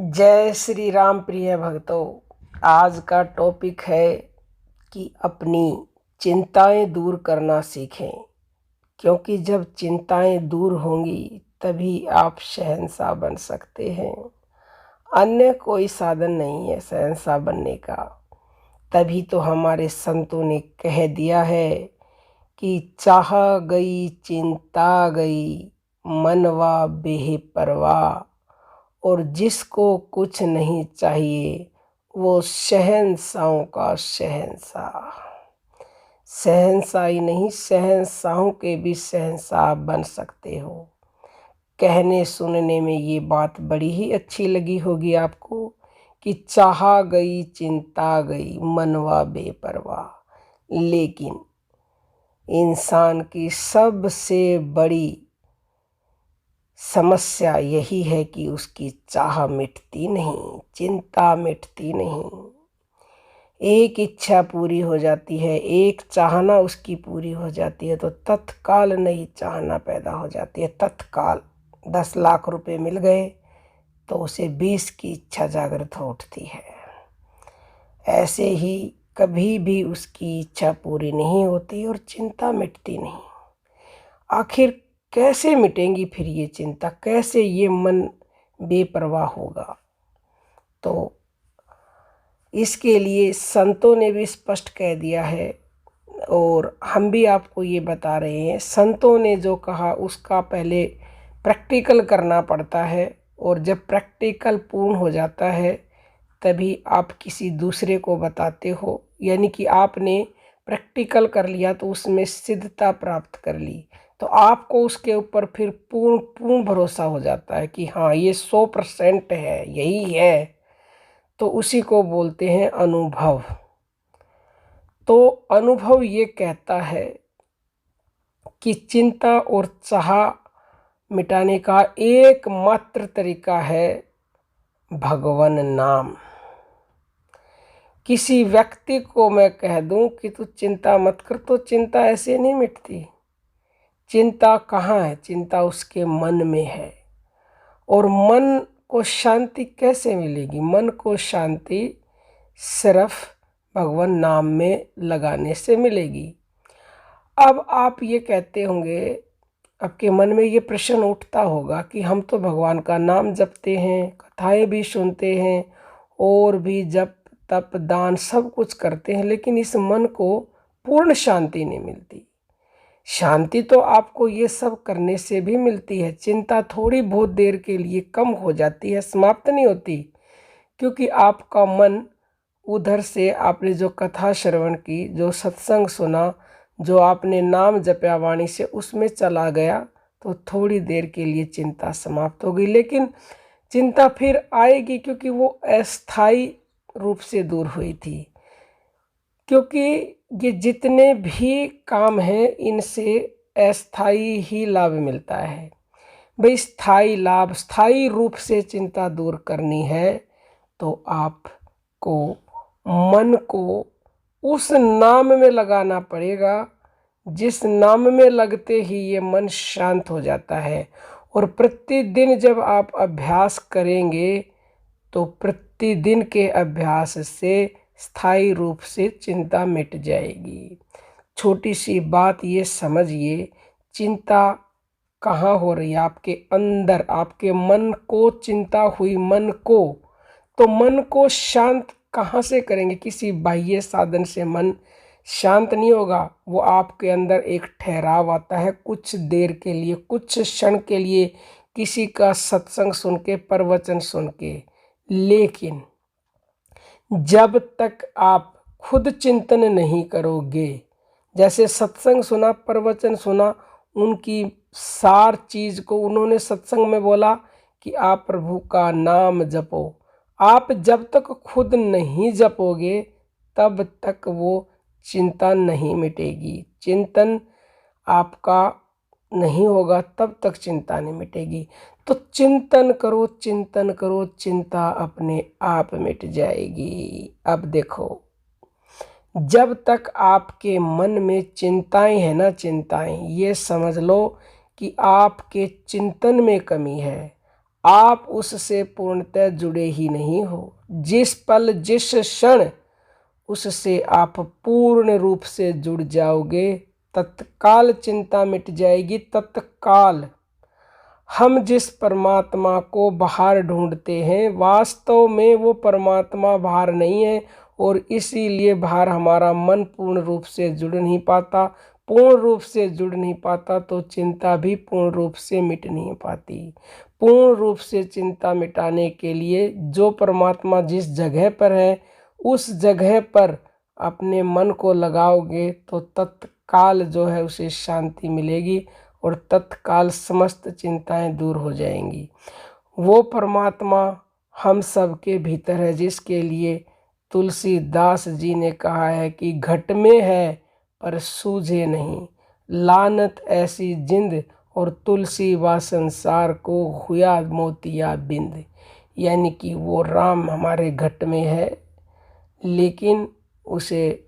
जय श्री राम प्रिय भक्तों। आज का टॉपिक है कि अपनी चिंताएं दूर करना सीखें, क्योंकि जब चिंताएं दूर होंगी तभी आप शहंशाह बन सकते हैं। अन्य कोई साधन नहीं है शहंशाह बनने का। तभी तो हमारे संतों ने कह दिया है कि चाह गई चिंता गई मनवा बेपरवाह, और जिसको कुछ नहीं चाहिए वो शहंशाहों का शहंशाह। शहंशाह ही नहीं, शहंशाहों के भी शहंशाह बन सकते हो। कहने सुनने में ये बात बड़ी ही अच्छी लगी होगी आपको कि चाहा गई चिंता गई मनवा बेपरवाह, लेकिन इंसान की सबसे बड़ी समस्या यही है कि उसकी चाह मिटती नहीं, चिंता मिटती नहीं। एक इच्छा पूरी हो जाती है, एक चाहना उसकी पूरी हो जाती है तो तत्काल नई चाहना पैदा हो जाती है। तत्काल 10 लाख रुपए मिल गए तो उसे 20 की इच्छा जागृत हो उठती है। ऐसे ही कभी भी उसकी इच्छा पूरी नहीं होती और चिंता मिटती नहीं। आखिर कैसे मिटेंगी फिर ये चिंता, कैसे ये मन बेपरवाह होगा? तो इसके लिए संतों ने भी स्पष्ट कह दिया है और हम भी आपको ये बता रहे हैं। संतों ने जो कहा उसका पहले प्रैक्टिकल करना पड़ता है, और जब प्रैक्टिकल पूर्ण हो जाता है तभी आप किसी दूसरे को बताते हो। यानी कि आपने प्रैक्टिकल कर लिया तो उसमें सिद्धता प्राप्त कर ली, तो आपको उसके ऊपर फिर पूर्ण भरोसा हो जाता है कि हाँ ये 100% है, यही है। तो उसी को बोलते हैं अनुभव। तो अनुभव ये कहता है कि चिंता और चाह मिटाने का एकमात्र तरीका है भगवान नाम। किसी व्यक्ति को मैं कह दूं कि तू चिंता मत कर, तो चिंता ऐसे नहीं मिटती। चिंता कहाँ है? चिंता उसके मन में है। और मन को शांति कैसे मिलेगी? मन को शांति सिर्फ भगवान नाम में लगाने से मिलेगी। अब आप ये कहते होंगे, आपके मन में ये प्रश्न उठता होगा कि हम तो भगवान का नाम जपते हैं, कथाएं भी सुनते हैं और भी जप तप दान सब कुछ करते हैं, लेकिन इस मन को पूर्ण शांति नहीं मिलती। शांति तो आपको ये सब करने से भी मिलती है। चिंता थोड़ी बहुत देर के लिए कम हो जाती है, समाप्त नहीं होती, क्योंकि आपका मन उधर से आपने जो कथा श्रवण की, जो सत्संग सुना, जो आपने नाम जपया वाणी से, उसमें चला गया तो थोड़ी देर के लिए चिंता समाप्त हो गई। लेकिन चिंता फिर आएगी, क्योंकि वो अस्थायी रूप से दूर हुई थी। क्योंकि ये जितने भी काम हैं इनसे अस्थाई ही लाभ मिलता है। भाई स्थाई लाभ, स्थाई रूप से चिंता दूर करनी है तो आपको मन को उस नाम में लगाना पड़ेगा जिस नाम में लगते ही ये मन शांत हो जाता है। और प्रतिदिन जब आप अभ्यास करेंगे तो प्रतिदिन के अभ्यास से स्थायी रूप से चिंता मिट जाएगी। छोटी सी बात ये समझिए, चिंता कहाँ हो रही है? आपके अंदर, आपके मन को चिंता हुई, मन को। तो मन को शांत कहाँ से करेंगे? किसी बाह्य साधन से मन शांत नहीं होगा। वो आपके अंदर एक ठहराव आता है कुछ देर के लिए, कुछ क्षण के लिए, किसी का सत्संग सुन के, प्रवचन सुन के। लेकिन जब तक आप खुद चिंतन नहीं करोगे, जैसे सत्संग सुना, प्रवचन सुना, उनकी सार चीज को उन्होंने सत्संग में बोला कि आप प्रभु का नाम जपो। आप जब तक खुद नहीं जपोगे तब तक वो चिंता नहीं मिटेगी। चिंतन आपका नहीं होगा तब तक चिंता नहीं मिटेगी। तो चिंतन करो, चिंतन करो, चिंता अपने आप मिट जाएगी। अब देखो, जब तक आपके मन में चिंताएं हैं ना, चिंताएं, ये समझ लो कि आपके चिंतन में कमी है, आप उससे पूर्णतः जुड़े ही नहीं हो। जिस पल जिस क्षण उससे आप पूर्ण रूप से जुड़ जाओगे, तत्काल चिंता मिट जाएगी। तत्काल हम जिस परमात्मा को बाहर ढूंढते हैं, वास्तव में वो परमात्मा बाहर नहीं है, और इसीलिए बाहर हमारा मन पूर्ण रूप से जुड़ नहीं पाता। पूर्ण रूप से जुड़ नहीं पाता तो चिंता भी पूर्ण रूप से मिट नहीं पाती। पूर्ण रूप से चिंता मिटाने के लिए जो परमात्मा जिस जगह पर है, उस जगह पर अपने मन को लगाओगे तो तत्काल जो है उसे शांति मिलेगी और तत्काल समस्त चिंताएं दूर हो जाएंगी। वो परमात्मा हम सब के भीतर है, जिसके लिए तुलसीदास जी ने कहा है कि घट में है पर सूझे नहीं, लानत ऐसी जिंद और तुलसी व संसार को हुआ मोतिया बिंद। यानी कि वो राम हमारे घट में है, लेकिन उसे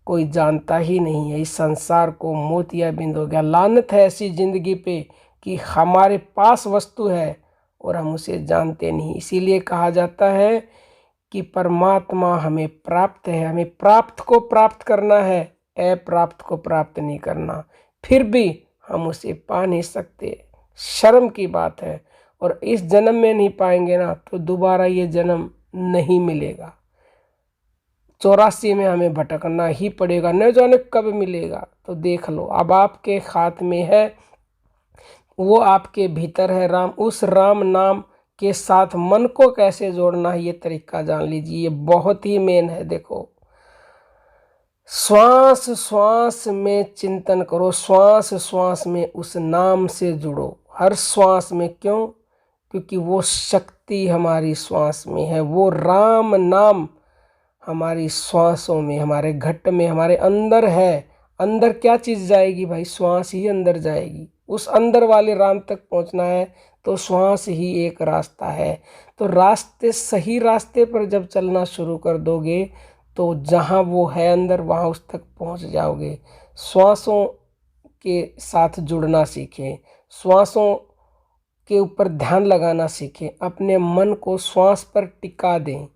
कोई जानता ही नहीं है। इस संसार को मोतिया बिंद हो गया। लानत है ऐसी जिंदगी पे कि हमारे पास वस्तु है और हम उसे जानते नहीं। इसीलिए कहा जाता है कि परमात्मा हमें प्राप्त है, हमें प्राप्त को प्राप्त करना है, अप्राप्त को प्राप्त नहीं करना। फिर भी हम उसे पा नहीं सकते, शर्म की बात है। और इस जन्म में नहीं पाएंगे ना तो दोबारा ये जन्म नहीं मिलेगा। 84 में हमें भटकना ही पड़ेगा, न जाने कब मिलेगा। तो देख लो, अब आपके हाथ में है, वो आपके भीतर है राम। उस राम नाम के साथ मन को कैसे जोड़ना है, ये तरीका जान लीजिए। ये बहुत ही मेन है। देखो, श्वास श्वास में चिंतन करो, श्वास श्वास में उस नाम से जुड़ो, हर श्वास में। क्यों? क्योंकि वो शक्ति हमारी श्वास में है। वो राम नाम हमारी श्वासों में, हमारे घट में, हमारे अंदर है। अंदर क्या चीज़ जाएगी भाई? श्वास ही अंदर जाएगी। उस अंदर वाले राम तक पहुंचना है तो श्वास ही एक रास्ता है। तो रास्ते, सही रास्ते पर जब चलना शुरू कर दोगे तो जहां वो है अंदर, वहां उस तक पहुंच जाओगे। श्वासों के साथ जुड़ना सीखें, श्वासों के ऊपर ध्यान लगाना सीखें, अपने मन को श्वास पर टिका दें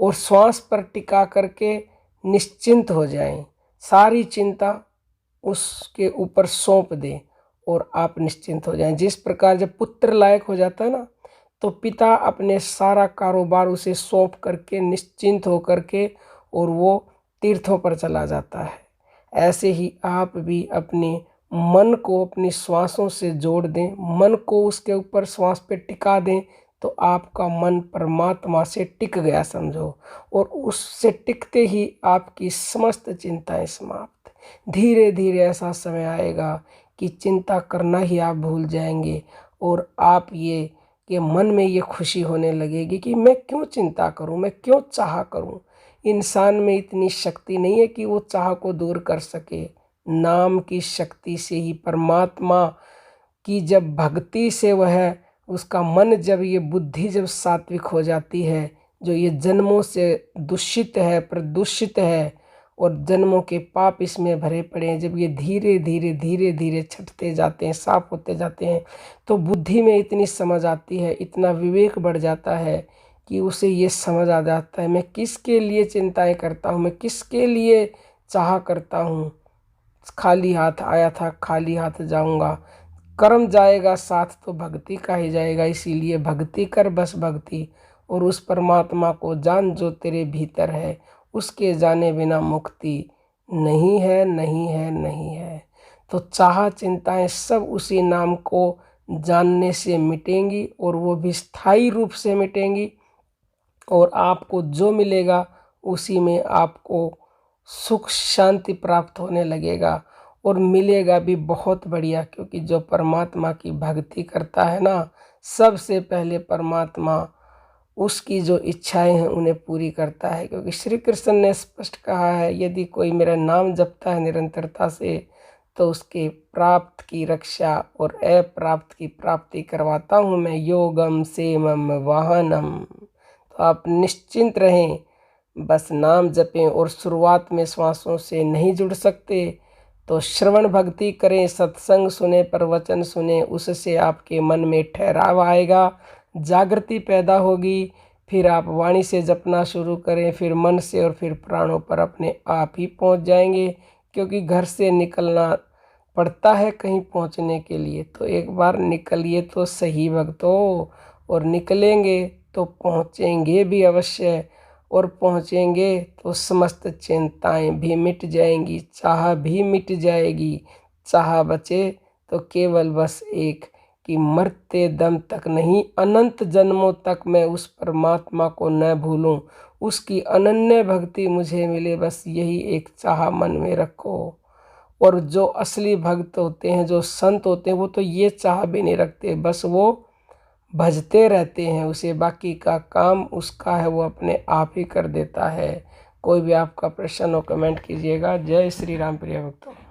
और श्वास पर टिका करके निश्चिंत हो जाएं। सारी चिंता उसके ऊपर सौंप दें और आप निश्चिंत हो जाएं। जिस प्रकार जब पुत्र लायक हो जाता है ना, तो पिता अपने सारा कारोबार उसे सौंप करके निश्चिंत हो करके और वो तीर्थों पर चला जाता है। ऐसे ही आप भी अपने मन को अपनी श्वासों से जोड़ दें, मन को उसके ऊपर श्वास पे टिका दें, तो आपका मन परमात्मा से टिक गया समझो। और उससे टिकते ही आपकी समस्त चिंताएं समाप्त। धीरे धीरे ऐसा समय आएगा कि चिंता करना ही आप भूल जाएंगे और आप ये कि मन में ये खुशी होने लगेगी कि मैं क्यों चिंता करूं, मैं क्यों चाह करूं। इंसान में इतनी शक्ति नहीं है कि वो चाह को दूर कर सके। नाम की शक्ति से ही, परमात्मा की जब भक्ति से वह, उसका मन जब, ये बुद्धि जब सात्विक हो जाती है, जो ये जन्मों से दूषित है, प्रदूषित है और जन्मों के पाप इसमें भरे पड़े हैं, जब ये धीरे धीरे धीरे धीरे छटते जाते हैं, साफ होते जाते हैं, तो बुद्धि में इतनी समझ आती है, इतना विवेक बढ़ जाता है कि उसे ये समझ आ जाता है मैं किसके लिए चिंताएं करता हूँ, मैं किसके लिए चाह करता हूँ। खाली हाथ आया था, खाली हाथ जाऊंगा। कर्म जाएगा साथ तो भक्ति का ही जाएगा। इसीलिए भक्ति कर बस भक्ति, और उस परमात्मा को जान जो तेरे भीतर है, उसके जाने बिना मुक्ति नहीं है, नहीं है, नहीं है। तो चाह चिंताएं सब उसी नाम को जानने से मिटेंगी और वो भी स्थायी रूप से मिटेंगी। और आपको जो मिलेगा उसी में आपको सुख शांति प्राप्त होने लगेगा और मिलेगा भी बहुत बढ़िया। क्योंकि जो परमात्मा की भक्ति करता है ना, सबसे पहले परमात्मा उसकी जो इच्छाएं हैं उन्हें पूरी करता है। क्योंकि श्री कृष्ण ने स्पष्ट कहा है, यदि कोई मेरा नाम जपता है निरंतरता से तो उसके प्राप्त की रक्षा और अप्राप्त की प्राप्ति करवाता हूँ मैं, योगम सेमम वाहनम। तो आप निश्चिंत रहें, बस नाम जपें। और शुरुआत में श्वासों से नहीं जुड़ सकते तो श्रवण भक्ति करें, सत्संग सुने, प्रवचन सुने, उससे आपके मन में ठहराव आएगा। जागृति पैदा होगी, फिर आप वाणी से जपना शुरू करें, फिर मन से और फिर प्राणों पर अपने आप ही पहुंच जाएंगे। क्योंकि घर से निकलना पड़ता है कहीं पहुंचने के लिए, तो एक बार निकलिए तो सही भक्तों, और निकलेंगे तो पहुंचेंगे भी अवश्य, और पहुंचेंगे तो समस्त चिंताएं भी मिट जाएंगी, चाह भी मिट जाएगी। चाह बचे तो केवल बस एक, कि मरते दम तक नहीं, अनंत जन्मों तक मैं उस परमात्मा को न भूलूं, उसकी अनन्य भक्ति मुझे मिले, बस यही एक चाह मन में रखो। और जो असली भक्त होते हैं, जो संत होते हैं, वो तो ये चाह भी नहीं रखते, बस वो भजते रहते हैं उसे, बाकी का काम उसका है, वो अपने आप ही कर देता है। कोई भी आपका प्रश्न हो कमेंट कीजिएगा। जय श्री राम प्रिय भक्तों।